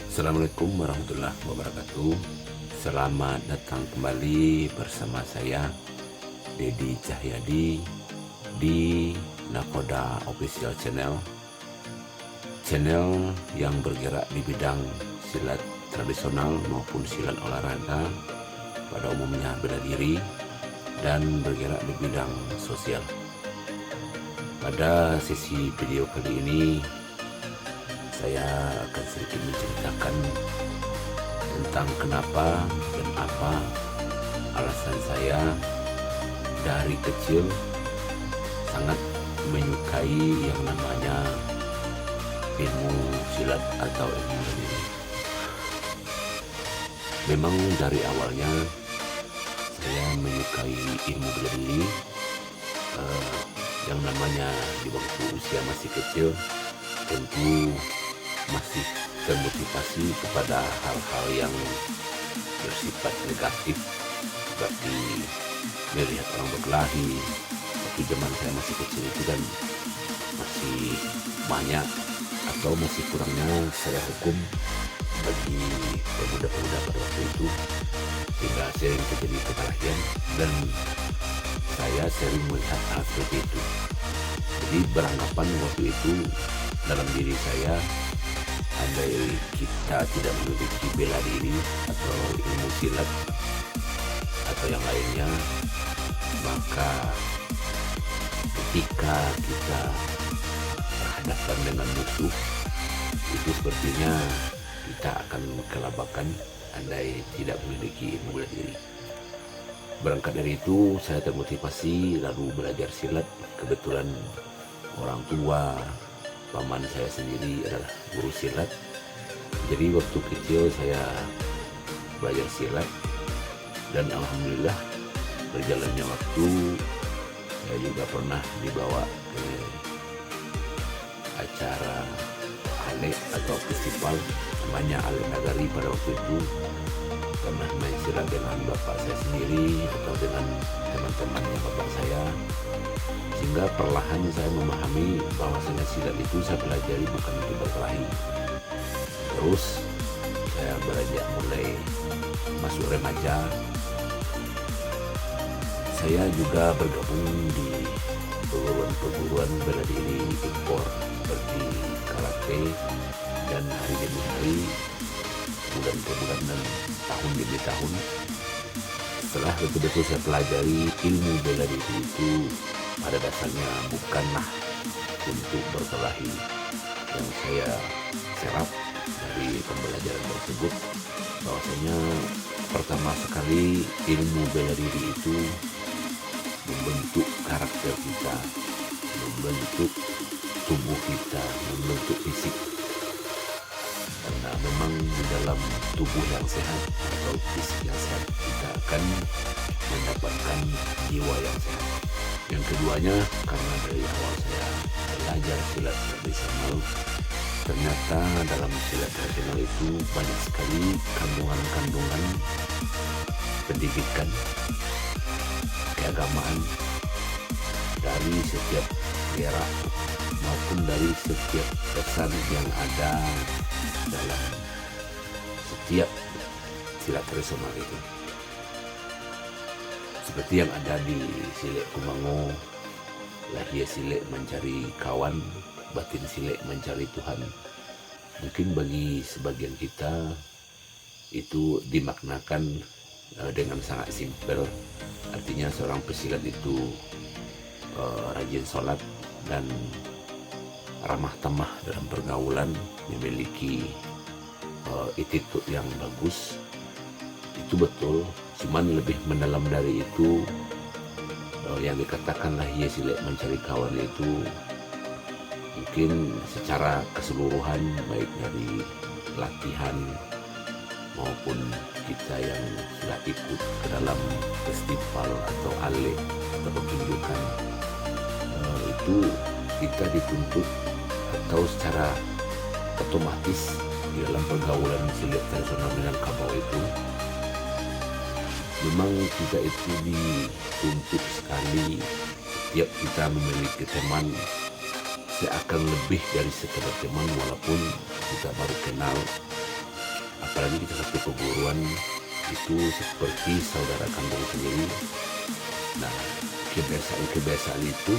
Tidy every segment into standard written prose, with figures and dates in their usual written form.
Assalamualaikum warahmatullahi wabarakatuh. Selamat datang kembali bersama saya Dedi Cahyadi di Nakoda Official Channel. Channel yang bergerak di bidang silat tradisional maupun silat olahraga, pada umumnya bela diri, dan bergerak di bidang sosial. Pada sesi video kali ini saya akan sedikit menceritakan tentang kenapa dan apa alasan saya dari kecil sangat menyukai yang namanya ilmu silat atau ilmu bela diri. Memang dari awalnya saya menyukai ilmu bela diri, yang namanya di waktu usia masih kecil tentu masih termotivasi kepada hal-hal yang bersifat negatif, seperti melihat orang berkelahi. Waktu zaman saya masih kecil itu kan masih banyak atau masih kurangnya saya hukum bagi pemuda-pemuda pada waktu itu, sehingga sering terjadi perkelahian dan saya sering melihat hal seperti itu. Jadi beranggapan waktu itu dalam diri saya, andai kita tidak memiliki bela diri atau ilmu silat atau yang lainnya, maka ketika kita berhadapan dengan musuh itu sepertinya kita akan kelabakan andai tidak memiliki ilmu bela diri. Berangkat dari itu saya termotivasi lalu belajar silat. Kebetulan orang tua paman saya sendiri adalah guru silat, jadi waktu kecil saya belajar silat dan alhamdulillah berjalannya waktu saya juga pernah dibawa ke acara ALE atau festival namanya ALE Nagari. Pada waktu itu pernah main silat dengan bapak saya sendiri atau dengan teman-temannya bapak saya, sehingga perlahan saya memahami bahwasanya silat itu saya pelajari bukan untuk berkelahi. Terus saya beranjak mulai masuk remaja, saya juga bergabung di perguruan bela diri impor seperti karate, dan hari demi hari, bulan per bulan dan tahun demi tahun, setelah betul-betul saya pelajari ilmu bela diri itu pada dasarnya bukanlah untuk berkelahi. Yang saya serap dari pembelajaran tersebut bahwasanya pertama sekali ilmu bela diri itu membentuk karakter kita, membentuk tubuh kita, membentuk fisik. Karena memang di dalam tubuh yang sehat atau fisik yang sehat kita akan mendapatkan jiwa yang sehat. Yang keduanya, karena dari awal saya belajar silat tradisional, ternyata dalam silat tradisional itu banyak sekali kandungan-kandungan pendidikan keagamaan dari setiap daerah maupun dari setiap pesan yang ada dalam setiap silat tradisional itu. Seperti yang ada di Silek Kumango, lahir silek mencari kawan, batin silek mencari Tuhan. Mungkin bagi sebagian kita itu dimaknakan dengan sangat simpel. Artinya seorang pesilat itu rajin sholat dan ramah tamah dalam pergaulan, memiliki attitude yang bagus. Itu betul, cuman lebih mendalam dari itu, yang dikatakanlah ia silek mencari kawan itu mungkin secara keseluruhan, baik dari latihan maupun kita yang sudah ikut ke dalam festival atau ALE atau pertunjukan, itu kita dituntut atau secara otomatis di dalam pergaulan silat tradisional dengan kabau itu memang kita itu dituntut sekali. Setiap kita memiliki teman, seakan lebih dari sekedar teman, walaupun kita baru kenal, apalagi kita satu perguruan itu seperti saudara kandung sendiri. Nah, kebiasaan-kebiasaan itu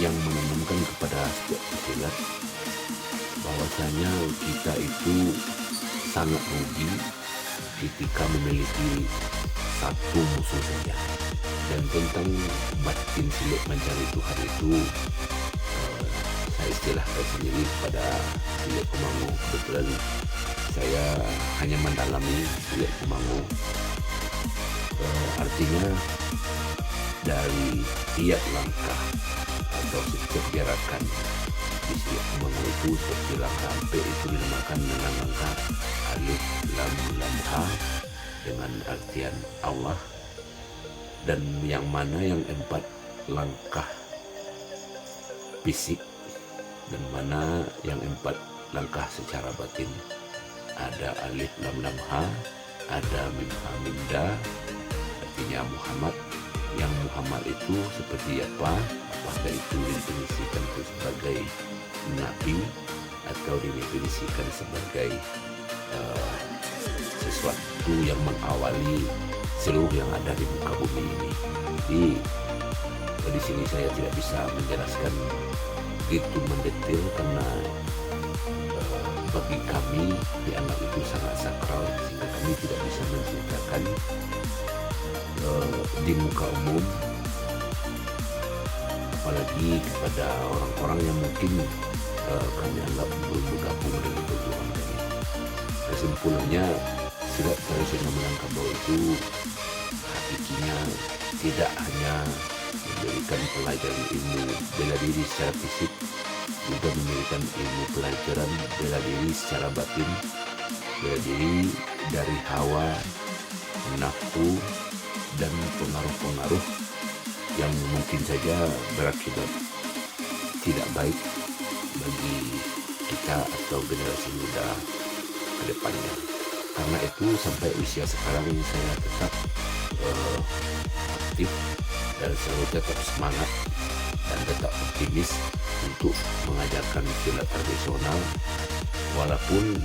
yang menanamkan kepada setiap pesilat bahwasanya kita itu sangat rugi ketika memiliki satu musuh saja. Dan tentang batin silat mencari Tuhan itu saya istilahkan sendiri kepada silat Kumangu. Kebetulan saya hanya mendalami silat Kumangu. Artinya dari tiap langkah atau setiap gerakan di silat Kumangu itu seperti langkah ampe itu dinamakan dengan langkah alif lam lam ha dengan artian Allah, dan yang mana yang 4 langkah fisik dan mana yang 4 langkah secara batin. Ada alif lam lam ha, ada mim ha mim da, artinya Muhammad. Yang Muhammad itu seperti apa? Apakah itu didefinisikan sebagai nabi atau didefinisikan sebagai sesuatu yang mengawali seluruh yang ada di muka bumi ini. Jadi di sini saya tidak bisa menjelaskan begitu mendetail karena bagi kami dianggap itu sangat sakral sehingga kami tidak bisa menceritakan di muka umum, apalagi kepada orang-orang yang mungkin kami anggap belum bergabung dengan perjuangan kami. Kesimpulannya, silat tradisional Minangkabau itu hakikinya tidak hanya memberikan pelajaran ilmu bela diri secara fisik, juga memberikan ilmu pelajaran bela diri secara batin, bela diri dari hawa, nafsu, dan pengaruh-pengaruh yang mungkin saja berakibat tidak baik bagi kita atau generasi muda ke depannya. Karena itu sampai usia sekarang saya tetap aktif dan selalu tetap semangat dan tetap optimis untuk mengajarkan silat tradisional, walaupun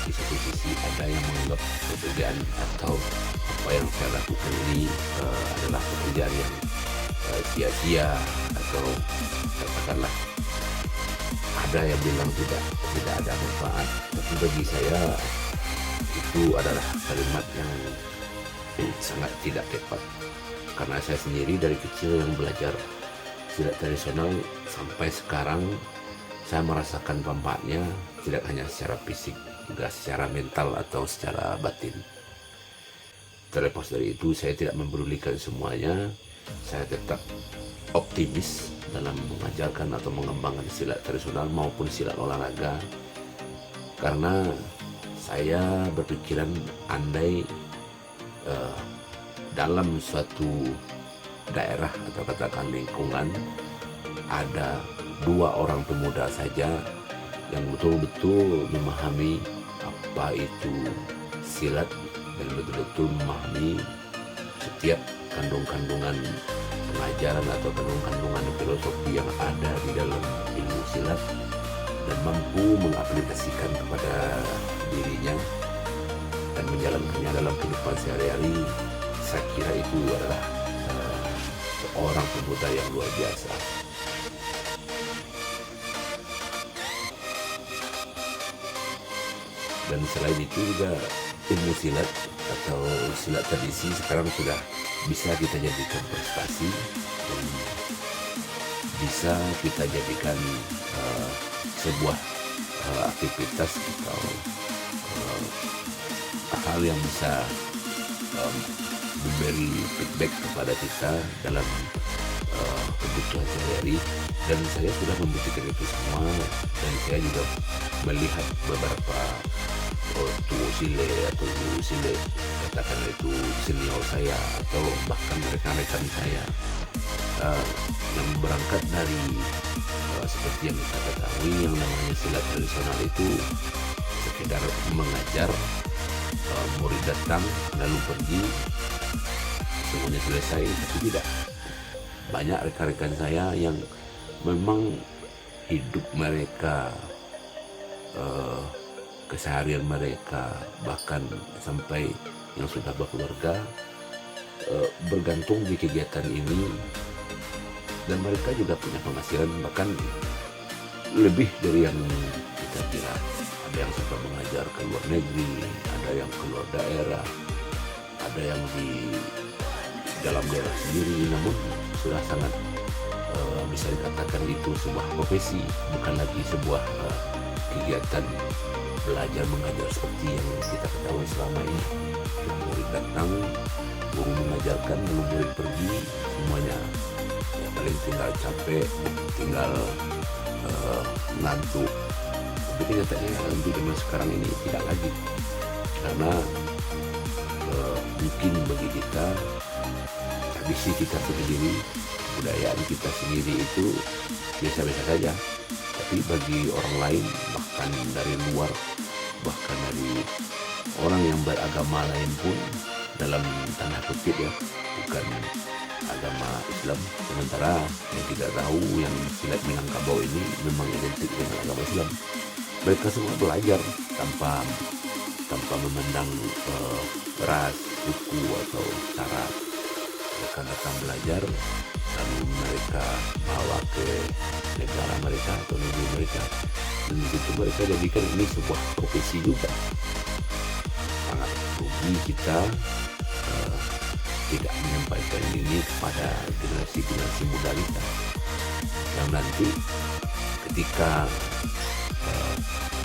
di satu sisi ada yang menganggap pekerjaan atau apa yang saya lakukan ini adalah pekerjaan yang sia-sia, atau katakanlah ada yang bilang tidak ada manfaat. Tapi bagi saya itu adalah kalimat yang sangat tidak tepat, karena saya sendiri dari kecil yang belajar silat tradisional sampai sekarang saya merasakan manfaatnya, tidak hanya secara fisik, juga secara mental atau secara batin. Terlepas dari itu, saya tidak mempedulikan semuanya. Saya tetap optimis dalam mengajarkan atau mengembangkan silat tradisional maupun silat olahraga, karena saya berpikiran andai dalam suatu daerah atau katakan lingkungan ada 2 orang pemuda saja yang betul-betul memahami apa itu silat dan betul-betul memahami setiap kandungan pengajaran atau kandungan filosofi yang ada di dalam ilmu silat dan mampu mengaplikasikan kepada dirinya dan menjalankannya dalam kehidupan sehari-hari, saya kira itu adalah seorang pemuda yang luar biasa. Dan selain itu juga ilmu silat atau silat tradisi sekarang sudah bisa kita jadikan prestasi dan bisa kita jadikan sebuah aktivitas atau hal yang bisa memberi feedback kepada kita dalam kebutuhan sehari-hari. Dan saya sudah membuktikan itu semua, dan saya juga melihat beberapa tuo sile atau guru sile, katakan itu senior saya atau bahkan rekan-rekan saya yang berangkat dari seperti yang kita ketahui, yang namanya silat tradisional itu sekedar mengajar, murid datang lalu pergi, semuanya selesai. Tapi tidak, banyak rekan-rekan saya yang memang hidup mereka keseharian mereka, bahkan sampai yang sudah berkeluarga bergantung di kegiatan ini, dan mereka juga punya penghasilan bahkan lebih dari yang kita kira. Ada yang suka mengajar ke luar negeri, ada yang keluar daerah, ada yang di dalam daerah sendiri, namun sudah sangat bisa dikatakan itu sebuah profesi, bukan lagi sebuah kegiatan belajar mengajar seperti yang kita ketahui selama ini. Murid datang, guru mengajarkan, lalu murid pergi, semuanya ya paling tinggal capek, tinggal ngantuk. Tapi kenyataannya untuk zaman sekarang ini tidak lagi, karena mungkin bagi kita tradisi kita sendiri, budayaan kita sendiri itu biasa-biasa saja, tapi bagi orang lain, bahkan dari luar, bahkan dari orang yang beragama lain pun, dalam tanda kutip ya, bukan agama Islam, sementara yang tidak tahu yang silat Minangkabau ini memang identik dengan agama Islam, mereka semua belajar tanpa memandang ras, suku atau syarat. Mereka datang belajar, lalu mereka bawa ke negara mereka atau negeri mereka, dan begitu mereka jadikan ini sebuah profesi juga. Sangat rugi kita tidak menyampaikan ini kepada generasi muda kita, yang nanti ketika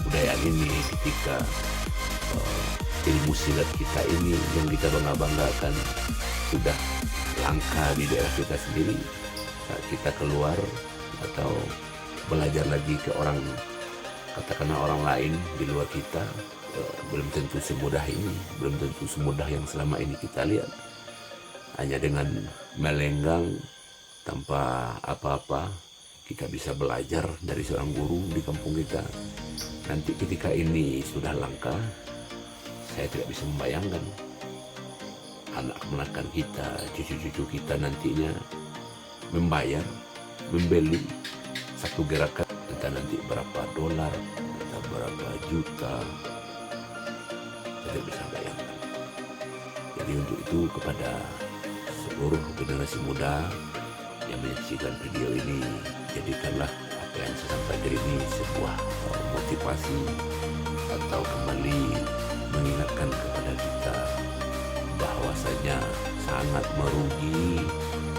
budaya ini, ketika ilmu silat kita ini yang kita bangga-banggakan sudah langka di daerah kita sendiri, saat kita keluar atau belajar lagi ke orang, katakanlah orang lain di luar kita, belum tentu semudah ini, belum tentu semudah yang selama ini kita lihat. Hanya dengan melenggang tanpa apa-apa kita bisa belajar dari seorang guru di kampung kita. Nanti ketika ini sudah langka, saya tidak bisa membayangkan anak-anak kita, cucu-cucu kita nantinya membayar, membeli satu gerakan entah nanti berapa dolar, entah berapa juta. Saya tidak bisa bayangkan. Jadi untuk itu, kepada seluruh generasi muda yang menyaksikan video ini, jadikanlah apa yang saya sampaikan ini sebuah motivasi atau kembali mengingatkan kepada kita bahwasanya sangat merugi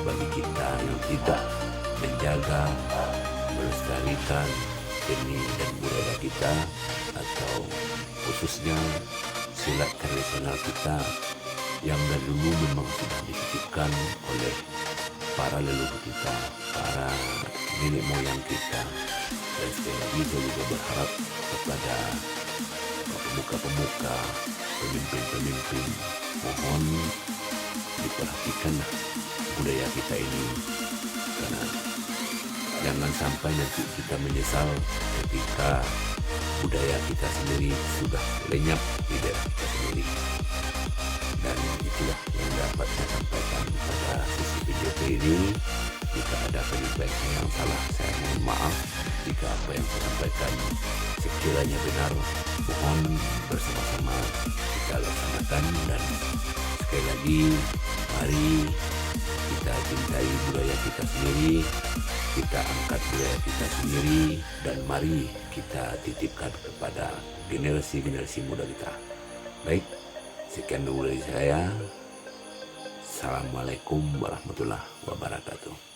bagi kita yang tidak menjaga, melestarikan seni dan budaya kita, atau khususnya silat tradisional kita yang dari dulu memang sudah dititipkan oleh para leluhur kita, para nenek moyang kita. Dan sekali lagi saya juga berharap kepada pemuka-pemuka, pemimpin-pemimpin, mohon diperhatikan budaya kita ini, karena jangan sampai nanti kita menyesal ketika budaya kita sendiri sudah lenyap di daerah kita sendiri. Dan itulah yang dapat saya sampaikan pada sesi video ini. Jika ada penyampaian yang salah, saya mohon maaf. Jika apa yang saya sampaikan sekiranya benar, mohon bersama-sama kita laksanakan. Dan sekali lagi, mari kita cintai budaya kita sendiri, kita angkat budaya kita sendiri, dan mari kita titipkan kepada generasi-generasi muda kita. Baik, sekian dulu dari saya. Assalamualaikum warahmatullahi wabarakatuh.